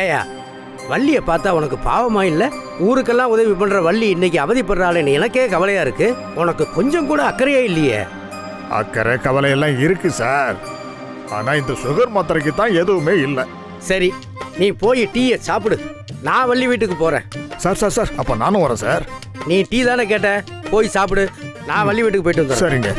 ஏயா வள்ளியை பார்த்தா உனக்கு பாவமா இல்லை? ஊருக்கெல்லாம் உதவி பண்ற வள்ளி இன்னைக்கு அவதிப்படுறாளேன்னு எனக்கே கவலையா இருக்கு. உனக்கு கொஞ்சம் கூட அக்கறையே இல்லையே. அக்கறை கவலை எல்லாம் இருக்கு சார். ஆனா இந்த சுகர் மாத்திரைக்கு தான் எதுவுமே இல்லை. சரி, நீ போய் டீயை சாப்பிடு. நான் வள்ளி வீட்டுக்கு போறேன். சார் சார் சார், அப்ப நானும் வரேன் சார். நீ டீ தானே கேட்ட, போய் சாப்பிடு. நான் வள்ளி வீட்டுக்கு போயிட்டு வந்துடுறேன். சரிங்க.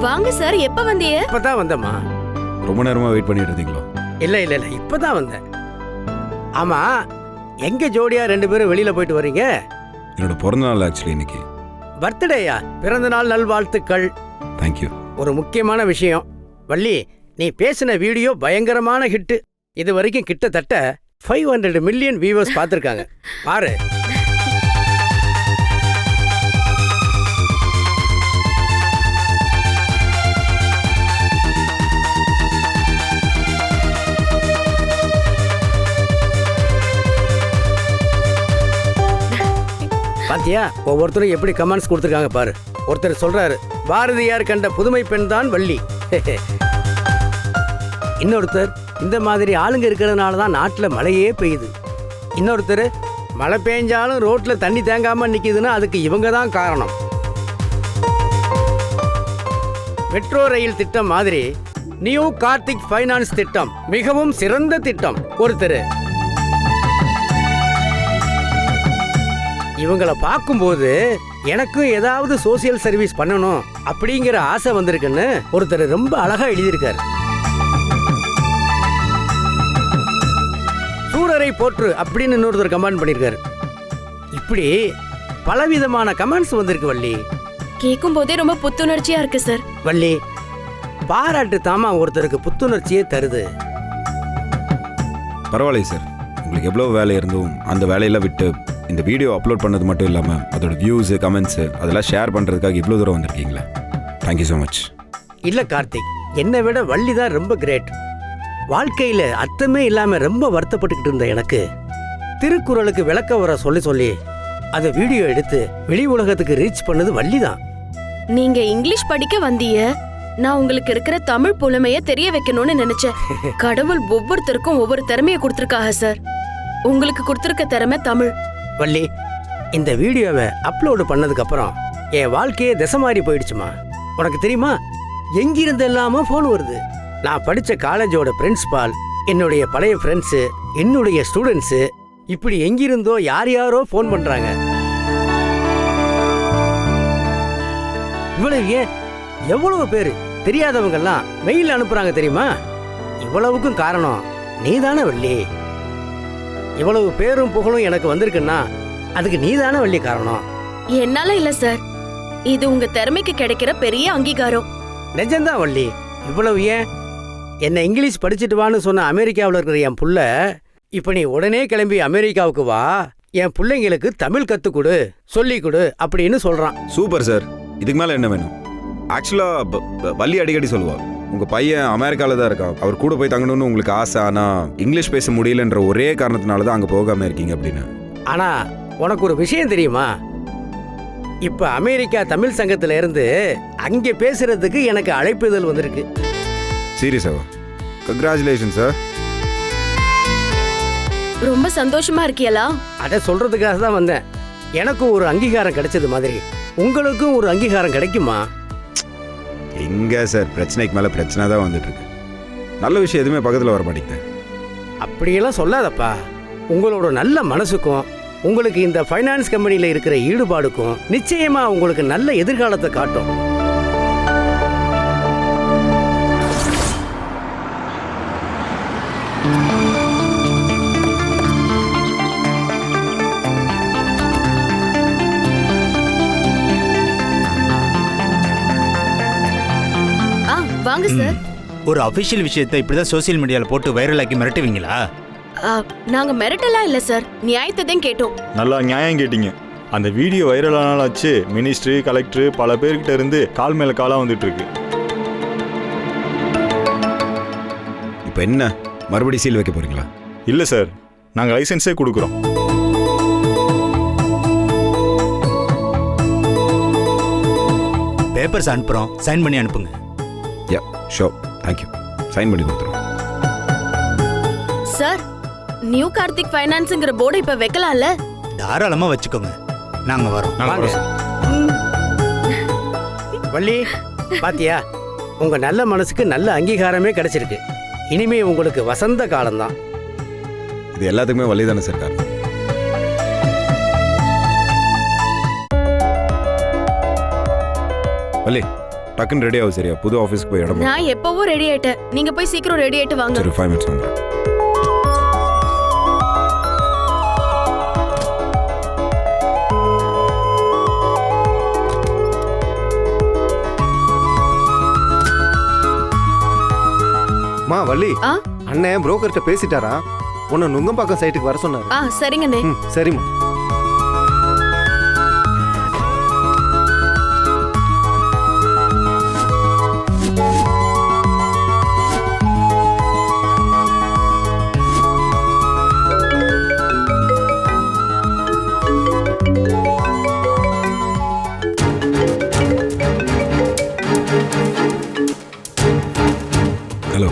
வாங்க சார், எப்ப வந்தீங்க? இப்பதான் வந்தம்மா. ரொம்ப நேரமா வெயிட் பண்ணிட்டு இருந்தீங்களா? இல்ல இல்ல இல்ல, இப்பதான் வந்தேன். ஆமா, எங்க ஜோடியா 2 பேரும் வெளியில போயிட்டு வர்றீங்க? என்னோட பிறந்த நாள் ஆக்சுவலி இன்னைக்கு. பர்த்டேயா? பிறந்த நாள் நல்வாழ்த்துக்கள். தேங்க்யூ. ஒரு முக்கியமான விஷயம் வள்ளி, நீ பேசின வீடியோ பயங்கரமான ஹிட். இது வரைக்கும் கிட்டத்தட்ட 500 மில்லியன் வியூவர்ஸ் பார்த்துருக்காங்க. பாரு. பாத்தியா, ஒவ்வொருத்தரும் எப்படி கமெண்ட்ஸ் கொடுத்துருக்காங்க பாரு. ஒருத்தர் சொல்றாரு, பாரதியார் கண்ட புதுமை பெண் தான் வள்ளி. இன்னொருத்தர், இந்த மாதிரி ஆளுங்க இருக்கிறதுனால தான் நாட்டில் மழையே பெய்யுது. இன்னொருத்தர், மழை பெஞ்சாலும் ரோட்ல தண்ணி தேங்காம நிக்குதுன்னா அதுக்கு இவங்க தான் காரணம். மெட்ரோ ரயில் திட்டம் மாதிரி நியூ கார்த்திக் ஃபைனான்ஸ் திட்டம் மிகவும் சிறந்த திட்டம். ஒருத்தர், இவங்களை பார்க்கும்போது எனக்கும் ஏதாவது சோசியல் சர்வீஸ் பண்ணணும் அப்படிங்கிற ஆசை வந்திருக்குன்னு ஒருத்தர் ரொம்ப அழகா எழுதியிருக்காரு. சூரரை போற்று அப்படின்னு இன்னொருத்தர் கமெண்ட் பண்ணியிருக்காரு. இப்படி பலவிதமான கமெண்ட்ஸ் வந்திருக்கு வள்ளி. கேட்கும் போதே ரொம்ப புத்துணர்ச்சியா இருக்கு சார். வள்ளி, பாராட்டு தாமா ஒருத்தருக்கு புத்துணர்ச்சியே தருது. பரவாயில்லை சார், உங்களுக்கு எவ்வளோ வேலை இருந்தும் அந்த வேலையெல்லாம் விட்டு இந்த வீடியோ அப்லோட் பண்ணது மட்டும் இல்லாமல் அதோட வியூஸு கமெண்ட்ஸு அதெல்லாம் ஷேர் பண்ணுறதுக்காக இவ்வளோ தூரம் வந்திருக்கீங்களா? Thank you so much. இல்லை கார்த்திக், என்னை விட வள்ளி தான் ரொம்ப கிரேட். வாழ்க்கையில் அர்த்தமே இல்லாமல் ரொம்ப வருத்தப்பட்டுக்கிட்டு இருந்த எனக்கு திருக்குறளுக்கு விளக்க வர சொல்லி சொல்லி அதை வீடியோ எடுத்து வெளி உலகத்துக்கு ரீச் பண்ணது வள்ளி தான். நீங்க இங்கிலீஷ் படிக்க வந்தீங்க, நான் உங்களுக்கு இருக்கிற தமிழ் புலமைய தெரிய வைக்கணும்னு நினைச்சேன். கடவுள் ஒவ்வொருத்தருக்கும் ஒவ்வொரு திறமையை கொடுத்திருக்காங்க சார். உங்களுக்கு கொடுத்திருக்க திறமை தமிழ். வள்ளி, இந்த வீடியோவை அப்லோடு பண்ணதுக்கு அப்புறம் என் வாழ்க்கையே திசை மாறி போயிடுச்சுமா. உனக்கு தெரியுமா, எங்கிருந்து எல்லாமோ ஃபோன் வருது. நான் படித்த காலேஜோட பிரின்சிபால், என்னுடைய பழைய ஃப்ரெண்ட்ஸு, என்னுடைய ஸ்டூடெண்ட்ஸு, இப்படி எங்கிருந்தோ யார் யாரோ ஃபோன் பண்றாங்க. இவ்வளவு ஏன், எவ்வளவு பேர் தெரியாதவங்கெல்லாம் மெயில் அனுப்புறாங்க தெரியுமா? இவ்வளவுக்கும் காரணம் நீதானே வள்ளி. இவ்வளவு பேரும் புகழும் எனக்கு வந்திருக்குன்னா அதுக்கு நீதானே வள்ளி காரணம். என்னால இல்ல சார், இது உங்க திறமைக்கு கிடைக்கிற பெரிய அங்கீகாரம். நிஜம்தான் வள்ளி. இவ்வளவு ஏன், என்ன இங்கிலீஷ் படிச்சுட்டு வான்னு சொன்ன அமெரிக்காவில் இருக்கிற என் புள்ள இப்ப நீ உடனே கிளம்பி அமெரிக்காவுக்கு வா, என் பிள்ளைங்களுக்கு தமிழ் கற்றுக் கொடு, சொல்லி கொடு அப்படின்னு சொல்றான். சூப்பர் சார், இதுக்கு மேலே என்ன வேணும்? ஆக்சுவலாக வள்ளி அடிக்கடி சொல்லுவா, உங்கள் பையன் அமெரிக்காவில் தான் இருக்கா, அவர் கூட போய் தங்கணும்னு உங்களுக்கு ஆசை, ஆனால் இங்கிலீஷ் பேச முடியலன்ற ஒரே காரணத்தினால தான் அங்கே போகாமல் இருக்கீங்க அப்படின்னு. ஆனா உனக்கு ஒரு விஷயம் தெரியுமா, இப்ப அமெரிக்கா தமிழ் சங்கத்துல இருந்து அங்கே பேசுறதுக்கு எனக்கு அழைப்புதல் வந்திருக்கு. சீரியஸாவா? Congratulation sir. ரொம்ப சந்தோஷமா இருக்கியலா? அதை சொல்றதுக்காக தான் வந்தேன். எனக்கும் ஒரு அங்கீகாரம் கிடைச்சது மாதிரி உங்களுக்கும் ஒரு அங்கீகாரம் கிடைக்குமா? எங்கே சார், பிரச்சனைக்கு மேலே பிரச்சனை தான் வந்துட்டு இருக்கு. நல்ல விஷயம் எதுவுமே பக்கத்தில் வர மாட்டேங்குது. அப்படியெல்லாம் சொல்லாதப்பா. உங்களோட நல்ல மனசுக்கும் உங்களுக்கு இந்த ஃபைனான்ஸ் கம்பெனியில் இருக்கிற ஈடுபாடுக்கும் நிச்சயமா உங்களுக்கு நல்ல எதிர்காலத்தை காட்டும். வாங்க சார். ஒரு அபிஷியல் விஷயத்தை இப்படிதான் சோசியல் மீடியால போட்டு வைரல் ஆக்கி மிரட்டுவீங்களா? நாங்க மிரட்டலாம் இல்ல சார், நியாயத்தை தான் கேட்டோம். நல்லா நியாயம் கேட்டீங்க. அந்த வீடியோ வைரல் ஆனாலாச்சு, மினிஸ்ட்ரி, கலெக்டர் பல பேர்கிட்ட இருந்து கால் மேல காலா வந்துட்டு இருக்கு. இப்போ என்ன, மறுபடி சீல் வைக்க போறீங்களா? இல்ல சார், நாங்க லைசன்ஸே கொடுக்குறோம். பேப்பர்ஸ் அனுப்புறோம், சைன் பண்ணி அனுப்புங்க. யா ஷோ, தேங்க்யூ. சைன் பண்ணி கொடுத்துருவோம். சார், நியூ கார்த்திக் ஃபைனான்ஸ்ங்கிற போர்டை இப்ப வைக்கலாம்ல? தாராளமா வச்சுக்கோங்க, நாங்க வரோம். வாங்க. வள்ளி, பாத்தியா, உங்க நல்ல மனசுக்கு நல்ல அங்கீகாரமே கிடைச்சிருக்கு. இனிமே உங்களுக்கு வசந்த காலம்தான். இது எல்லாத்துக்குமே வள்ளி தானே சார் காரணம். வள்ளி, டக்குன்னு ரெடி ஆகும் சரியா? புது ஆஃபீஸ்க்கு போய் இடம் நான் எப்பவும் ரெடி ஆயிட்டேன். நீங்க போய் சீக்கிரம் ரெடி ஆயிட்டு வாங்க. சரி, 5 minutes வந்துடும். மா வள்ளி, ஆ? அண்ணன் புரோக்கர்கிட்ட பேசிட்டாரா? உன்னை நுங்கம்பாக்கம் சைட்டுக்கு வர சொன்னாரு. சரிங்கண்ணே. ம், சரிம்மா. ஹலோ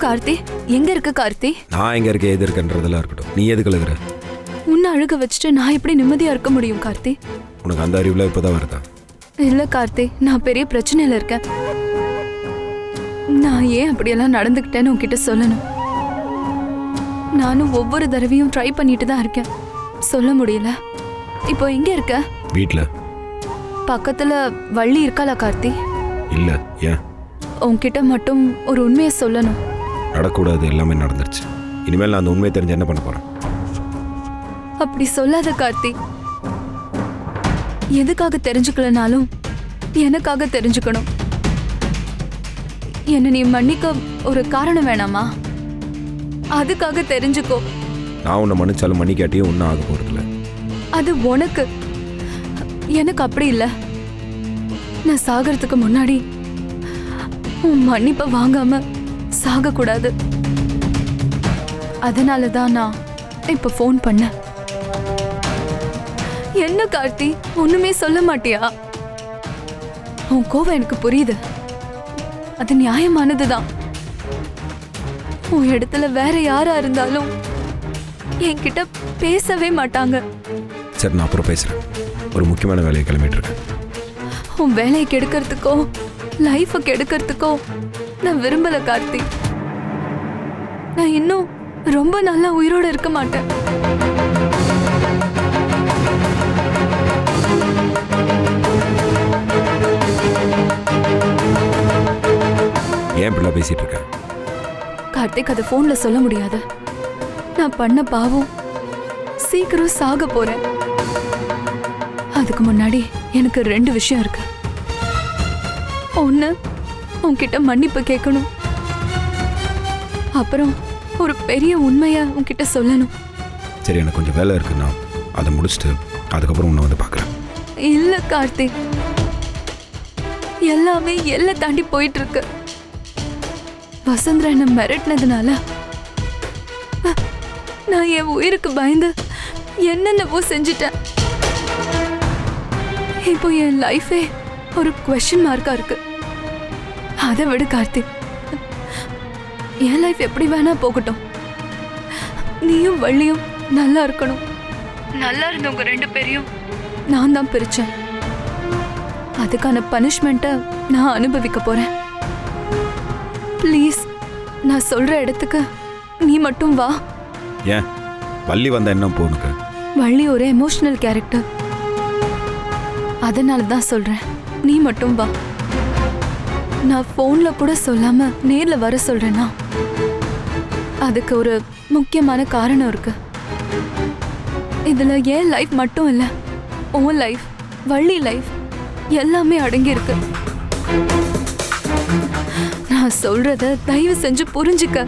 கார்த்தி, எங்க இருக்க கார்த்தி? நான் எங்க இருக்க எது இருக்கன்றதெல்லாம் இருக்கட்டும். நீ எதுக்கு அழுகுற? உன்னை அழுக வச்சுட்டு நான் எப்படி நிம்மதியா இருக்க முடியும் கார்த்தி? உனக்கு அந்த அறிவுல இப்பதான் வருதா? இல்ல கார்த்தி, நான் பெரிய பிரச்சனையில இருக்கேன். நான் ஏன் அப்படியெல்லாம் நடந்துக்கிட்டேன்னு உன்கிட்ட சொல்லணும். நானும் ஒவ்வொரு தடவையும் ட்ரை பண்ணிட்டு தான் இருக்கேன், சொல்ல முடியல. இப்போ எங்க இருக்க? வீட்ல. பக்கத்துல வள்ளி இருக்காளா கார்த்தி? இல்ல. ஏன்? உன்கிட்ட மட்டும் ஒரு உண்மையை சொல்லணும். நடக்கூடாது, எல்லாமே நடந்துருச்சு. இனிமேல் நான் அந்த உண்மையை தெரிஞ்சு என்ன பண்ண போறேன்? அப்படி சொல்லாத கார்த்தி. எதுக்காக தெரிஞ்சுக்கலனாலும் எனக்காக தெரிஞ்சுக்கணும். என்ன நீ மன்னிக்க ஒரு காரணம் வேணாமா? அதுக்காக தெரிஞ்சுக்கோ. நான் உன்னை மன்னிச்சாலும் மன்னிக்காட்டியும் ஒன்றும் ஆக போறதில்ல. அது உனக்கு, எனக்கு அப்படி இல்லை. நான் சாகிறதுக்கு முன்னாடி உன் மன்னிப்பை வாங்காம சாக கூடாது. அதனாலதான் நான் இப்ப ஃபோன் பண்ணேன். என்ன கார்த்தி, ஒண்ணுமே சொல்ல மாட்டியா? உன் கோவம் எனக்கு புரியுது, அது நியாயமானதுதான். உன் இடத்துல வேற யாரா இருந்தாலும் என்கிட்ட பேசவே மாட்டாங்க. சரி, நான் அப்புறம் பேசுறேன். ஒரு முக்கியமான வேலையை கிளம்பிட்டு இருக்கேன். உன் வேலையை கெடுக்கிறதுக்கோ லைஃபை கெடுக்கிறதுக்கோ நான் விரும்பல கார்த்தி. நான் இன்னும் ரொம்ப நல்லா உயிரோட இருக்க மாட்டேன். ஏன் இப்படிலாம் பேசிட்டு இருக்க? கார்த்திக், அதை போன்ல சொல்ல முடியாது. நான் பண்ண பாவம், சீக்கிரம் சாக போறேன். அதுக்கு முன்னாடி எனக்கு 2 விஷயம் இருக்கு. ஒண்ணு, உன்கிட்ட மன்னிப்பு கேட்கணும். அப்புறம் ஒரு பெரிய உண்மைய உன்கிட்ட சொல்லணும். சரி, எனக்கு கொஞ்சம் வேலை இருக்கு. நான் அதை முடிச்சுட்டு அதுக்கப்புறம் உன்னை வந்து பார்க்குறேன். இல்ல கார்த்திக், எல்லாமே எல்லை தாண்டி போயிட்டு இருக்கு. வசந்தரா என்ன மிரட்டினதுனால நான் என் உயிருக்கு பயந்து என்னென்னவோ செஞ்சிட்டேன். இப்போ என் லைஃபே ஒரு குவெஸ்சன் மார்க்கா இருக்கு. அதை விடு கார்த்திக், என் லைஃப் எப்படி வேணா போகட்டும். நீயும் வள்ளியும் நல்லா இருக்கணும். நல்லா இருந்தவங்க 2 பேரையும் நான் தான் பிரிச்சேன். அதுக்கான பனிஷ்மெண்ட்டை நான் அனுபவிக்க போறேன். ப்ளீஸ், நான் சொல்ற இடத்துக்கு நீ மட்டும் வா. ஏன்? வள்ளி வந்தா என்ன போனுக்கு? வள்ளி ஒரு எமோஷனல் கேரக்டர், அதனால தான் சொல்றேன். நீ மட்டும் வா. நான் போன்ல கூட சொல்லாம நேர்ல வர சொல்றேன்னா அதுக்கு ஒரு முக்கியமான காரணம் இருக்கு. இதுல என் லைஃப் மட்டும் இல்ல, உன் லைஃப், வள்ளி லைஃப் எல்லாமே அடங்கி இருக்கு. நான் சொல்றத தயவு செஞ்சு புரிஞ்சுக்க.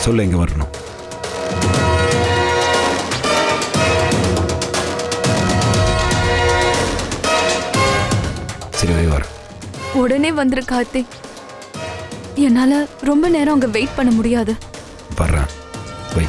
சொல்ல எங்க வரணும்? சரி, வர உடனே வந்துரு கார்த்திக். என்னால ரொம்ப நேரம் அங்க வெயிட் பண்ண முடியாது. வர்றேன். வை.